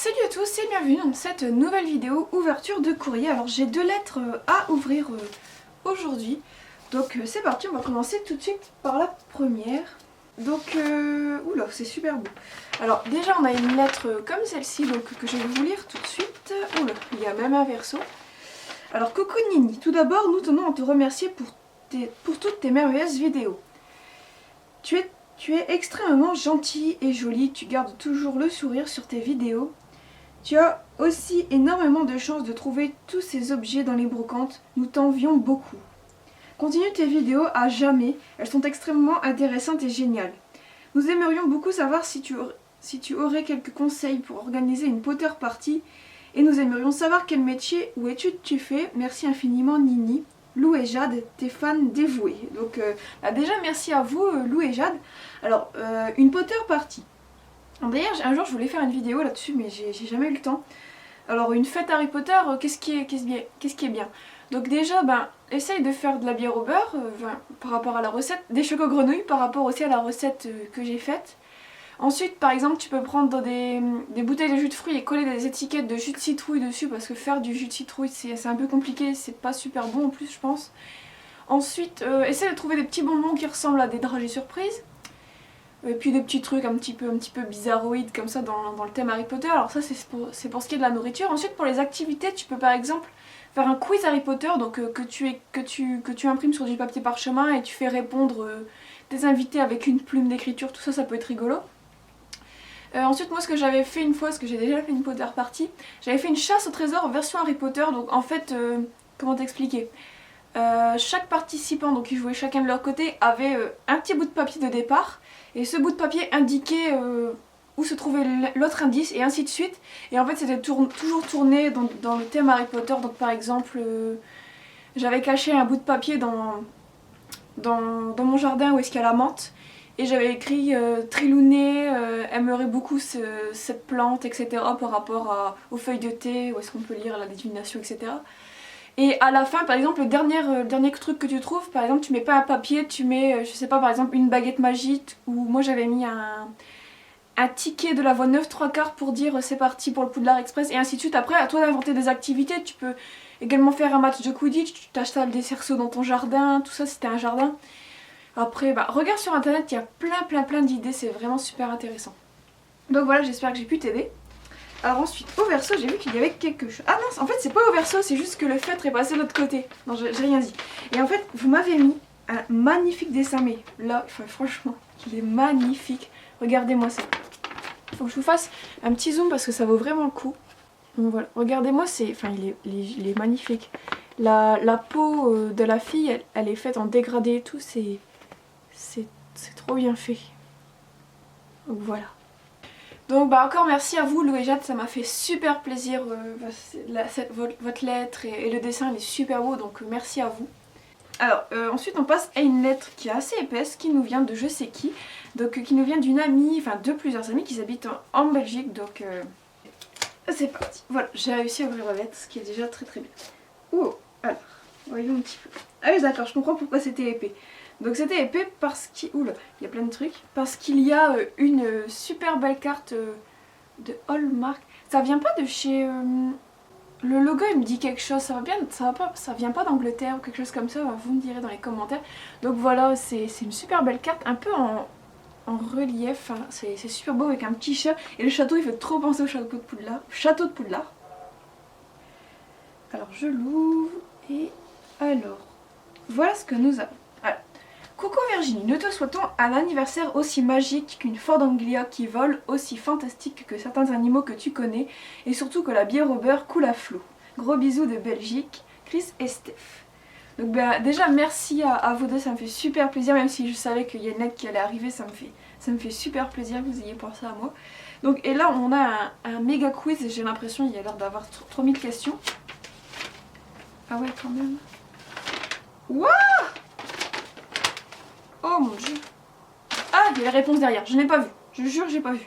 Salut à tous et bienvenue dans cette nouvelle vidéo ouverture de courrier. Alors j'ai deux lettres à ouvrir aujourd'hui. Donc c'est parti, on va commencer tout de suite par la première. Donc, oula, c'est super beau. Alors déjà on a une lettre comme celle-ci donc que je vais vous lire tout de suite. Oula, il y a même un verso. Alors coucou Nini, tout d'abord nous tenons à te remercier pour toutes tes merveilleuses vidéos. Tu es extrêmement gentille et jolie, tu gardes toujours le sourire sur tes vidéos. Tu as aussi énormément de chance de trouver tous ces objets dans les brocantes, nous t'envions beaucoup. Continue tes vidéos à jamais, elles sont extrêmement intéressantes et géniales. Nous aimerions beaucoup savoir si tu aurais quelques conseils pour organiser une Potter Party et nous aimerions savoir quel métier ou études tu fais. Merci infiniment Nini. Lou et Jade, tes fans dévoués. Donc déjà merci à vous Lou et Jade. Alors une Potter Party. D'ailleurs un jour je voulais faire une vidéo là-dessus mais j'ai jamais eu le temps. Alors une fête Harry Potter, qu'est-ce qui est bien? Donc déjà essaye de faire de la bière au beurre par rapport à la recette, des choco grenouilles par rapport aussi à la recette que j'ai faite. Ensuite par exemple tu peux prendre des bouteilles de jus de fruits et coller des étiquettes de jus de citrouille dessus parce que faire du jus de citrouille c'est un peu compliqué, c'est pas super bon en plus je pense. Ensuite essaye de trouver des petits bonbons qui ressemblent à des dragées surprises. Et puis des petits trucs un petit peu bizarroïdes comme ça dans le thème Harry Potter. Alors ça c'est pour ce qui est de la nourriture. Ensuite pour les activités tu peux par exemple faire un quiz Harry Potter donc que tu imprimes sur du papier parchemin et tu fais répondre des invités avec une plume d'écriture. Tout ça ça peut être rigolo. Ensuite moi ce que j'avais fait une fois, parce que j'ai déjà fait une Potter Party, j'avais fait une chasse au trésor version Harry Potter. Donc en fait comment t'expliquer, chaque participant, donc ils jouaient chacun de leur côté, avait un petit bout de papier de départ. Et ce bout de papier indiquait où se trouvait l'autre indice et ainsi de suite. Et en fait c'était toujours tourné dans le thème Harry Potter. Donc par exemple j'avais caché un bout de papier dans mon jardin où est-ce qu'il y a la menthe. Et j'avais écrit Trilounet aimerait beaucoup cette plante, etc. par rapport aux feuilles de thé, où est-ce qu'on peut lire la divination, etc. Et à la fin, par exemple, le dernier truc que tu trouves, par exemple, tu mets pas un papier, tu mets, je sais pas, par exemple, une baguette magique, ou moi j'avais mis un ticket de la voie 9 3/4 pour dire c'est parti pour le Poudlard Express, et ainsi de suite. Après, à toi d'inventer des activités, tu peux également faire un match de Quidditch, tu t'installes des cerceaux dans ton jardin, tout ça si t'as un jardin. Après, regarde sur internet, il y a plein d'idées, c'est vraiment super intéressant. Donc voilà, j'espère que j'ai pu t'aider. Alors ensuite, au verso, j'ai vu qu'il y avait quelque chose. Ah non, en fait c'est pas au verso, c'est juste que le feutre est passé de l'autre côté. Non, j'ai rien dit. Et en fait, vous m'avez mis un magnifique dessin, mais là, franchement, il est magnifique. Regardez-moi ça. Faut que je vous fasse un petit zoom parce que ça vaut vraiment le coup. Donc voilà, regardez-moi, il est magnifique. La peau de la fille, elle est faite en dégradé et tout, c'est trop bien fait. Donc voilà. Donc encore merci à vous Lou et Jade, ça m'a fait super plaisir votre lettre et le dessin il est super beau, donc merci à vous. Alors ensuite on passe à une lettre qui est assez épaisse, qui nous vient de je sais qui, donc qui nous vient d'une amie, enfin de plusieurs amis qui habitent en Belgique, donc c'est parti. Voilà, j'ai réussi à ouvrir la lettre, ce qui est déjà très bien. Oh, alors, voyons un petit peu. Ah oui d'accord, je comprends pourquoi c'était épais. Donc c'était épais parce qu'il... Oula, il y a plein de trucs. Parce qu'il y a une super belle carte de Hallmark. Ça vient pas de chez... Le logo il me dit quelque chose, ça vient pas d'Angleterre ou quelque chose comme ça, vous me direz dans les commentaires. Donc voilà, c'est une super belle carte, un peu en relief, hein. C'est super beau avec un petit chat. Et le château il fait trop penser au château de Poudlard. Alors je l'ouvre et alors, voilà ce que nous avons. Alors, coucou Virginie, nous te souhaitons un anniversaire aussi magique qu'une Ford Anglia qui vole, aussi fantastique que certains animaux que tu connais, et surtout que la bière au beurre coule à flot. Gros bisous de Belgique, Chris et Steph. Donc déjà merci à vous deux, ça me fait super plaisir, même si je savais qu'il y a une lettre qui allait arriver, ça me fait super plaisir que vous ayez pensé à moi. Donc et là on a un méga quiz et j'ai l'impression qu'il y a l'air d'avoir 3000 questions. Ah ouais quand même. Wouah! Oh mon dieu. Ah, il y a les réponses derrière, je n'ai pas vu. Je jure, j'ai pas vu.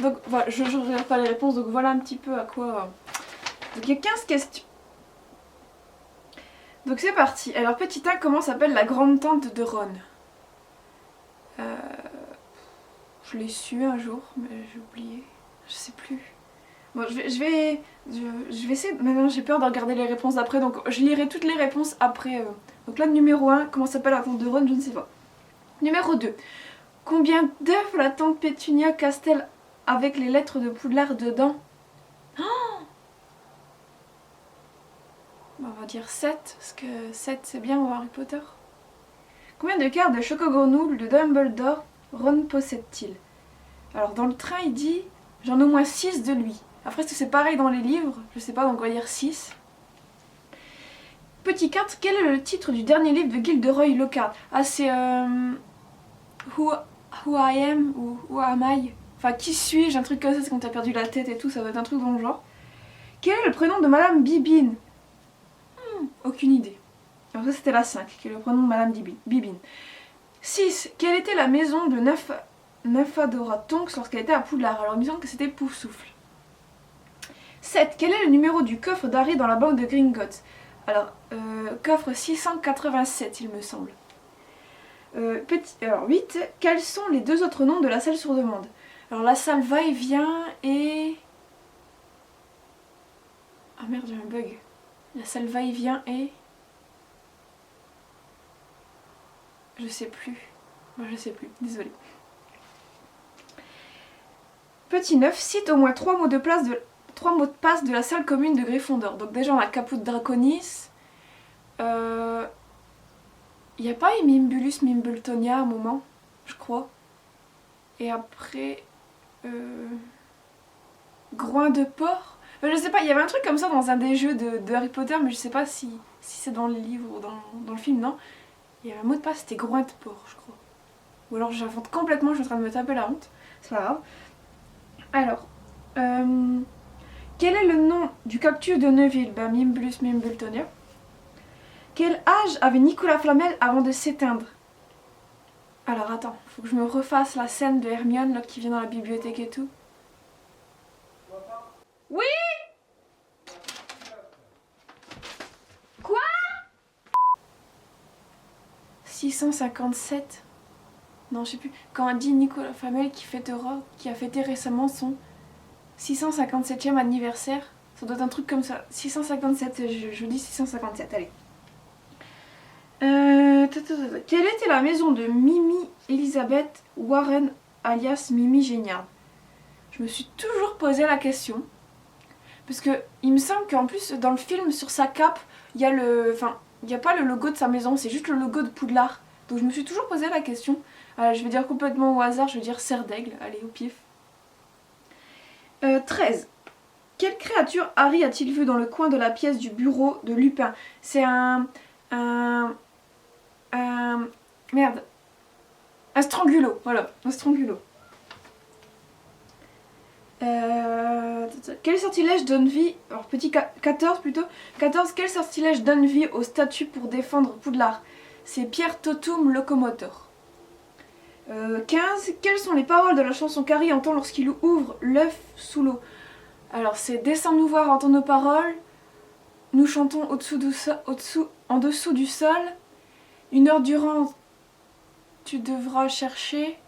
Donc voilà, je regarde pas les réponses, donc voilà un petit peu à quoi... Donc il y a 15 questions. Donc c'est parti. Alors petit 1, comment s'appelle la grande tante de Ron? Je je l'ai su un jour, mais j'ai oublié. Je sais plus. Bon, je vais essayer. Maintenant, j'ai peur de regarder les réponses d'après, donc je lirai toutes les réponses après. Donc là, numéro 1, comment s'appelle la tante de Ron, je ne sais pas. Numéro 2. Combien d'œufs la tante Pétunia casse-t-elle avec les lettres de Poudlard dedans? Oh, on va dire 7, parce que 7 c'est bien pour Harry Potter. Combien de cartes de Choco-Grenouille de Dumbledore Ron possède-t-il? Alors dans le train il dit j'en ai au moins 6 de lui. Après est-ce que c'est pareil dans les livres? Je sais pas, donc on va dire 6. Petit 4, quel est le titre du dernier livre de Gilderoy Lockhart? Ah c'est Who I Am ou Who Am I? Enfin qui suis-je? Un truc comme ça, c'est quand t'as perdu la tête et tout, ça doit être un truc dans le genre. Quel est le prénom de Madame Bibine? Aucune idée. Alors ça c'était la 5, qui est le prénom de Madame Bibine. 6. Quelle était la maison de Nymphadora Tonks lorsqu'elle était à Poudlard? Alors il me semble que c'était Poufsouffle. 7. Quel est le numéro du coffre d'Harry dans la banque de Gringotts? Alors, coffre 687 il me semble. Alors 8. Quels sont les 2 autres noms de la salle sur demande? Alors la salle va-et-vient et... Ah merde, j'ai un bug. La salle va-et-vient et... Je sais plus. Moi je sais plus, désolée. Petit 9, cite au moins 3 mots de passe de la salle commune de Gryffondor. Donc déjà on a Caput Draconis. Il n'y a pas Mimbulus Mimbletonia à un moment, je crois. Et après... Groin de porc. Je sais pas, il y avait un truc comme ça dans un des jeux de Harry Potter, mais je sais pas si c'est dans les livres ou dans le film, non. Il y avait un mot de passe, c'était groin de porc, je crois. Ou alors j'invente complètement, je suis en train de me taper la honte. C'est pas grave. Alors, quel est le nom du cactus de Neuville? Ben, Mimbulus Mimbletonia. Quel âge avait Nicolas Flamel avant de s'éteindre? Alors attends, faut que je me refasse la scène de Hermione là, qui vient dans la bibliothèque et tout. Oui! Quoi? 657. Non, je sais plus. Quand on dit Nicolas Flamel qui a fêté récemment son 657e anniversaire, ça doit être un truc comme ça. 657, je dis 657, allez. Quelle était la maison de Mimi Elizabeth Warren alias Mimi Génial? Je me suis toujours posé la question. Parce que il me semble qu'en plus dans le film sur sa cape, il y a il n'y a pas le logo de sa maison, c'est juste le logo de Poudlard. Donc je me suis toujours posé la question. Je vais dire complètement au hasard, je vais dire cerf d'aigle, allez au pif. 13. Quelle créature Harry a-t-il vu dans le coin de la pièce du bureau de Lupin? C'est merde. Un strangulo, voilà, un strangulo. Quel sortilège donne vie... Alors petit 14 plutôt. 14. Quel sortilège donne vie aux statues pour défendre Poudlard? C'est Pierre Totum Locomotor. 15. Quelles sont les paroles de la chanson qu'Harry entend lorsqu'il ouvre l'œuf sous l'eau? Alors c'est descends-nous voir, entends nos paroles. Nous chantons en dessous du sol. 1 heure durant, tu devras chercher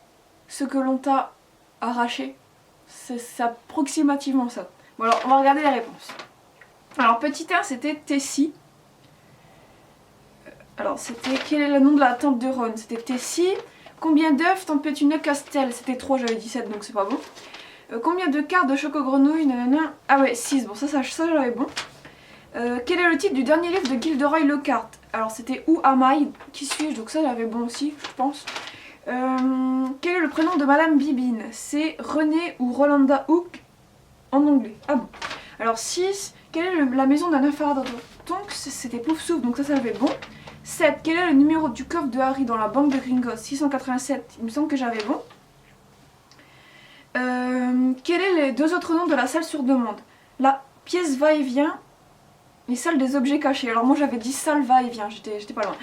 ce que l'on t'a arraché. C'est approximativement ça. Bon alors on va regarder les réponses. Alors petit 1 c'était Tessie. Alors c'était quel est le nom de la tante de Ron? C'était Tessie. Combien d'œufs tante Pétunia casse-t-elle? C'était 3, j'avais dit 7 donc c'est pas bon. Combien de cartes de Choco-Grenouille? Nanana. Ah ouais 6, bon ça j'avais bon. Quel est le titre du dernier livre de Gilderoy Lockhart? Alors c'était Who Am I? Qui suis-je? Donc ça j'avais bon aussi je pense. Quel est le prénom de Madame Bibine? C'est René ou Rolanda Hook en anglais. Ah bon. Alors 6. Quelle est la maison d'un Nymphadora Tonks? C'était Poufsouffle, donc ça j'avais bon. 7. Quel est le numéro du coffre de Harry dans la banque de Gringotts? 687, il me semble que j'avais bon. Quels sont les 2 autres noms de la salle sur demande? La pièce va-et-vient, les salles des objets cachés. Alors moi j'avais dit salle va-et-vient, j'étais pas loin.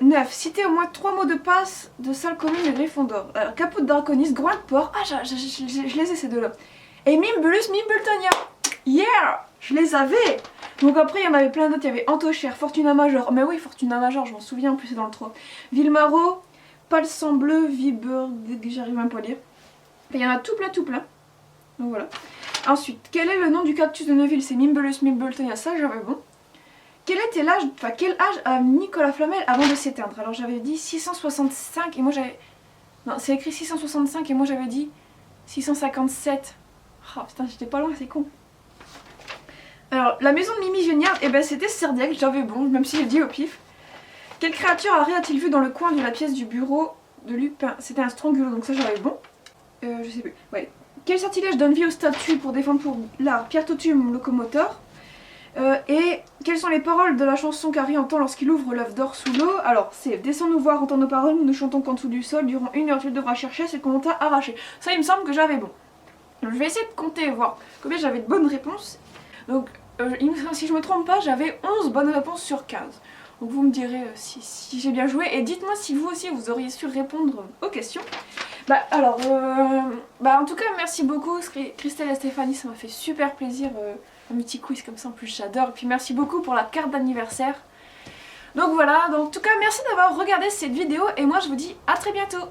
9. Citez au moins 3 mots de passe de salle commune de Gryffondor. Alors, Caput Draconis, Groin de porc. Ah, je les ai ces 2 là. Et Mimbulus Mimbletonia. Yeah, je les avais. Donc après il y en avait plein d'autres. Il y avait Antochère, Fortuna Major. Mais oui, Fortuna Major, je m'en souviens, en plus c'est dans le 3. Villemaro, Palsan bleu, Viber, j'arrive même pas à lire. Il y en a tout plein, tout plein. Donc voilà. Ensuite, quel est le nom du cactus de Neuville? C'est Mimbulus Mimbletonia, ça j'avais bon. Quel âge a Nicolas Flamel avant de s'éteindre? Alors j'avais dit 665 et moi j'avais... Non, c'est écrit 665 et moi j'avais dit 657. Oh putain, j'étais pas loin, c'est con. Alors, la maison de Mimi Géniard, eh ben c'était Cerdiac, j'avais bon, même si j'ai dit au pif. Quelle créature Harry a-t-il vu dans le coin de la pièce du bureau de Lupin? C'était un strangulo, donc ça j'avais bon. Je sais plus, ouais. Quel sortilège donne vie aux statues pour défendre pour l'art Pierre Totum, locomoteur? Et quelles sont les paroles de la chanson qu'Harry entend lorsqu'il ouvre l'œuf d'or sous l'eau? Alors, c'est descends nous voir, entends nos paroles, nous ne chantons qu'en dessous du sol, durant 1 heure tu devras chercher ce qu'on t'a arraché. Ça, il me semble que j'avais bon. Donc, je vais essayer de compter et voir combien j'avais de bonnes réponses. Donc, si je me trompe pas, j'avais 11 bonnes réponses sur 15. Donc, vous me direz si j'ai bien joué et dites-moi si vous aussi vous auriez su répondre aux questions. En tout cas, merci beaucoup Christelle et Stéphanie, ça m'a fait super plaisir. Un petit quiz comme ça en plus j'adore. Et puis merci beaucoup pour la carte d'anniversaire. Donc voilà, donc en tout cas merci d'avoir regardé cette vidéo et moi je vous dis à très bientôt.